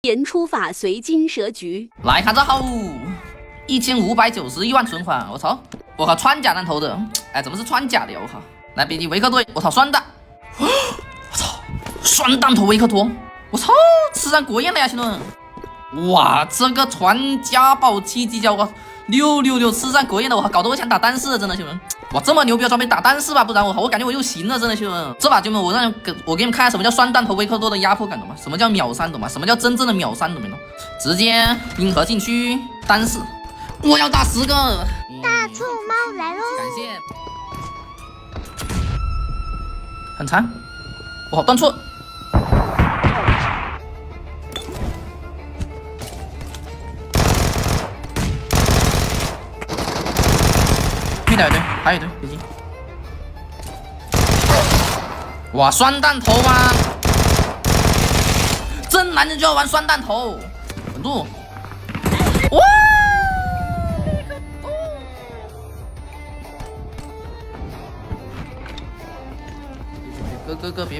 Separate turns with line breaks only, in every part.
言出法随金蛇局，
来看这号，1591万存款，我操！我靠，穿甲弹头的，哎，怎么是穿甲的呀？我靠！来，比利维克多，我操，双弹，我操，双弹头维克多，我操，吃上国宴了呀，兄弟们！哇，这个传家宝7级交我666吃上国宴的，我搞得我想打单四了，真的，兄弟们！哇，这么牛逼的装备打单四吧，不然我感觉我又行了，真的，兄弟们！这把兄弟们，我给你们看下什么叫双弹头维克多的压迫感，懂吗？什么叫秒3，懂吗？什么叫真正的秒3，懂没懂？直接冰河禁区单四，我要打10个！
大兔猫来喽！
感谢。很残，我好断错。对的，对，还有一队，已经。哇，双弹头吗？真男人就要玩双弹头，稳住！哇！哥，别，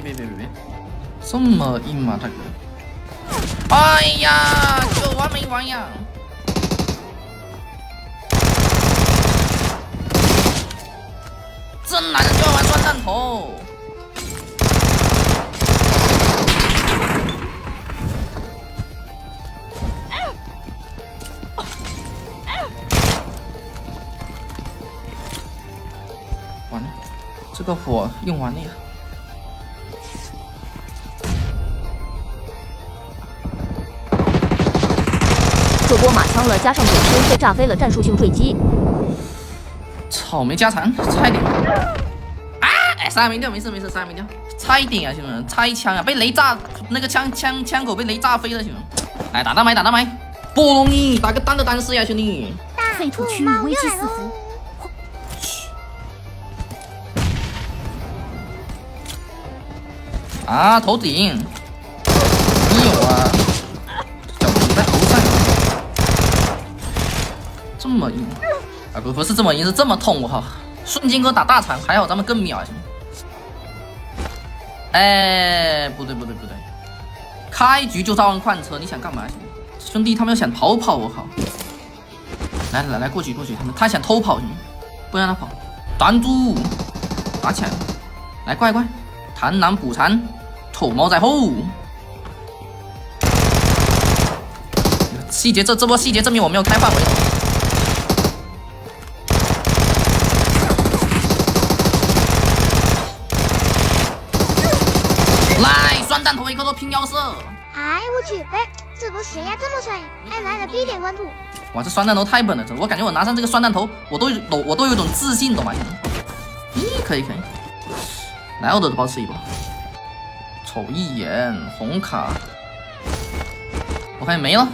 这么硬吗，大哥？哎呀，这玩没完呀？真男人就要玩双弹头。完了，这个火用完了呀。
这波马枪了，加上本身被炸飞了战术性坠机。
草莓加残，差一点。啊！哎，3没掉，没事，3没掉，差一点啊，兄弟们，差一枪啊，被雷炸，那个枪口被雷炸飞了，兄弟们。来打大麦，不容易，打个单的单四呀，兄弟。
废土区域危机四伏。
啊，头顶，你有啊？小龙在头上，这么硬啊？不是这么硬，是这么痛，我靠！瞬间给我打大残，还好咱们更秒，兄弟。哎，不对，开局就召唤矿车，你想干嘛，兄弟？他们要想逃跑，我靠！来，过去，他想偷跑，兄弟，不让他跑，挡住，打起来了！来，怪，螳螂捕蝉。臭猫在后，细节这波细节证明我没有开范围。来，双弹头维克多拼腰射！
哎，我去，哎，这波谁呀这么帅？哎，来了，B点关注。
哇，这双弹头太笨了，我感觉我拿上这个双弹头，我都有一种自信，懂吗？咦，可以。来，我都保持一波。瞅一眼红卡，我看没了，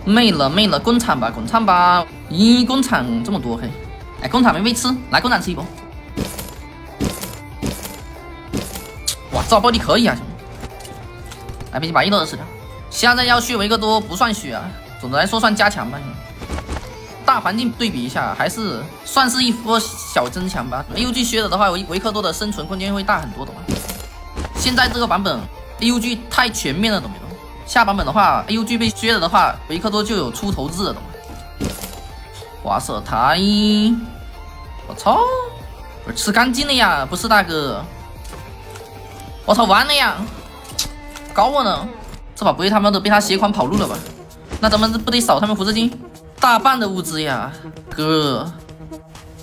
没了，工厂吧，咦，工厂这么多黑，哎，工厂没被吃，来工厂吃一波。哇，这爆力可以啊，兄弟！来，必须把1都吃掉。现在要血维克多不算血啊，总的来说算加强吧。大环境对比一下，还是算是一波小增强吧。AUG 削了的话，维克多的生存空间会大很多，懂吗？现在这个版本 AUG 太全面了，懂没懂？下版本的话 ，AUG 被削了的话，维克多就有出头字了，懂吗？滑色台，我操！我吃干净了呀，不是大哥！我操，完了呀！搞我呢！这把不会他妈的被他携款跑路了吧？那咱们不得扫他们辐射金？大半的物资呀，哥！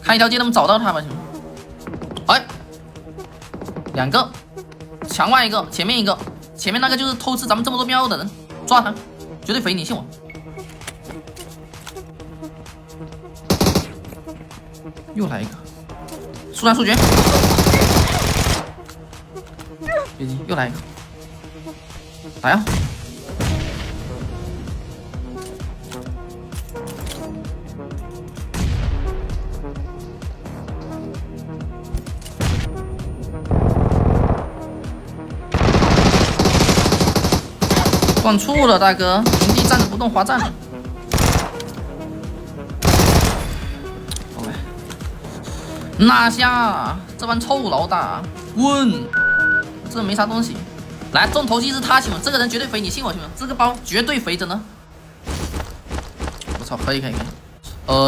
看一条街能不能找到他吧，兄弟！哎，2个。墙外一个，前面一个，前面那个就是偷吃咱们这么多喵的人，抓他，绝对肥，你信我。又来一个，速战速决，又来一个，来啊！断处了，大哥，营地站着不动，滑站了。OK，拿下这帮臭老大，滚！这没啥东西。来，重头戏是他，兄弟们，这个人绝对肥，你信我，兄弟们，这个包绝对肥，真的。我操，可以。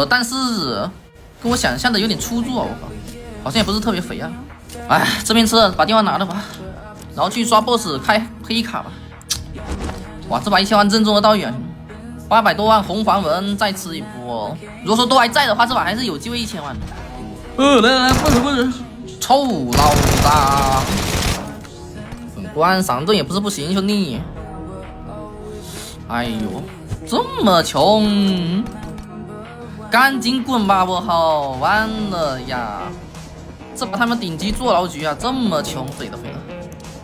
但是跟我想象的有点出入啊，我靠，好像也不是特别肥啊。哎，这边吃了，把电话拿了吧，然后去刷 BOSS 开黑卡吧。哇，这把1000万正中了道远，800多万红黄文再吃一波。如果说都还在的话，这把还是有机会1000万的。来，不是，臭老大。本关上阵也不是不行，兄弟。哎呦，这么穷，赶紧滚吧！我靠，完了呀！这把他们顶级坐牢局啊，这么穷，肥的。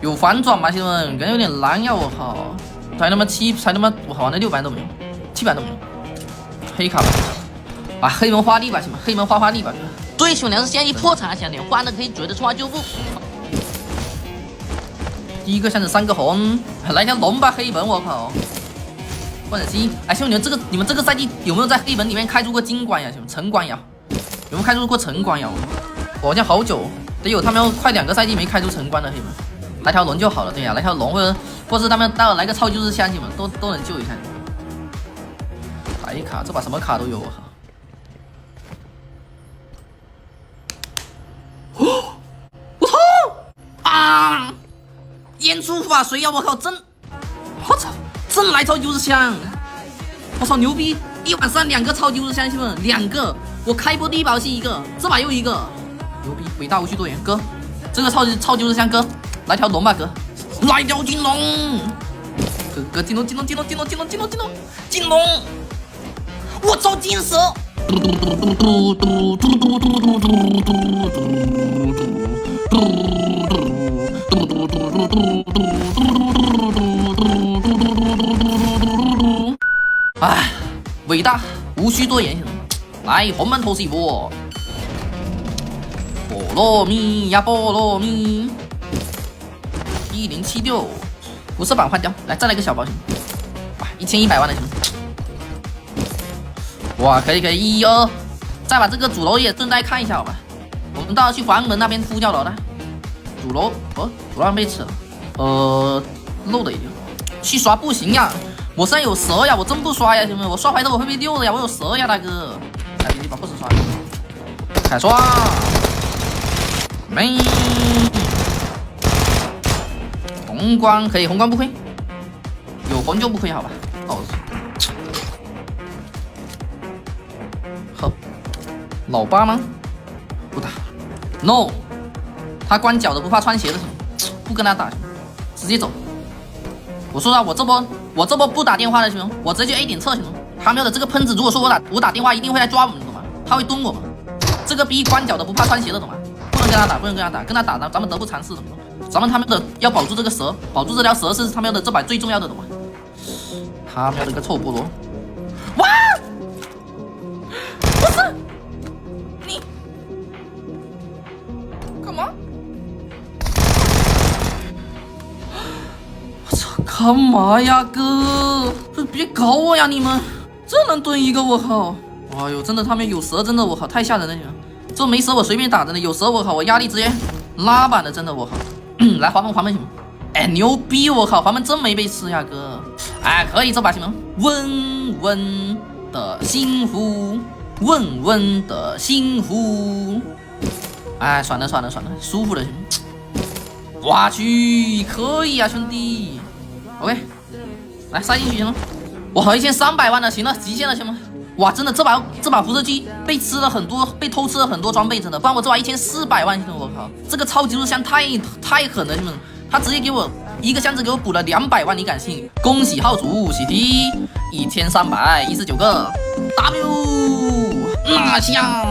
有反转吗，兄弟们？感觉有点难呀！我靠，才他妈我靠，玩了600都没有，700都没有。黑卡吧，啊，黑门花力吧，行吗？黑门花力吧。对，兄弟，要是现在一破产，兄弟换的可以绝对出来就不。第一个箱子3个红，来条龙吧，黑门，我靠！或者是，哎，兄弟，你们这个赛季有没有在黑门里面开出过金官呀？兄弟，城关窑有没有开出过城关窑？我好像好久，得有他们要快2个赛季没开出城关的黑门，来条龙就好了。对呀，来条龙或者是他们待会来个超就是箱，兄弟们都能救一下。白卡，这把什么卡都有，我靠！我操！啊！演出法谁呀？我靠，我操！真来超级箱！我操，牛逼！1晚上2个超级箱，兄弟们，2个！我开播第一把游戏1个，这把又1个，牛逼！伟大无需多言，哥，这个超级箱哥，来条龙吧，哥，来条金龙！哥，金龙！我操，金蛇！哎，伟大无需多言，来红门头是一波，菠萝蜜呀菠萝蜜，1076，辐射板换掉，来再来个小保险，哇，1100万的兄弟，哇，可以，1、2，再把这个主楼也顺带看一下好吧，我们到时候去黄门那边呼叫楼的，主楼主楼被吃了，漏的一点，去刷不行呀。我身上有蛇呀，我真不刷呀，兄弟们，我刷怀特我会被溜的呀，我有蛇呀，大哥。来，你把 BOSS 刷，开刷，没，红光可以，红光不亏，有红就不亏，好吧。好，老八吗？不打 ，no， 他光脚的不怕穿鞋的，不跟他打，直接走。我说了，我这波不打电话的，兄弟，我直接就 A 点撤，兄弟。他喵的这个喷子，如果说我打电话，一定会来抓我们，懂吗？他会蹲我们。这个逼光脚的不怕穿鞋的，懂吗？不能跟他打，跟他打咱们得不偿失，懂吗？咱们他喵的要保住这个蛇，保住这条蛇是他喵的这把最重要的，懂吗？他喵的个臭菠萝！哇！不是你干嘛？干嘛呀，哥？别搞我呀，你们！这能蹲一个，我靠！哎呦，真的，他们有蛇，真的，我靠，太吓人了，你们！这没蛇我随便打，真的，有蛇我靠，我压力直接拉满了，真的，我靠！来黄门行吗？哎，牛逼，我靠，黄门真没被吃呀，哥！哎，可以，这把行吗？温温的幸福，温温的幸福。哎，算了，舒服了，行吗？我去，可以啊，兄弟。OK， 来塞进去行吗？哇，1300万了，行了，极限了，行吗？哇，真的这把辐射机被偷吃了很多装备，真的，不然我这把1400万，兄弟，我靠，这个超级入箱太狠了，兄弟们，他直接给我一个箱子给我补了200万，你敢信？恭喜号主喜提1319个 W 拿下。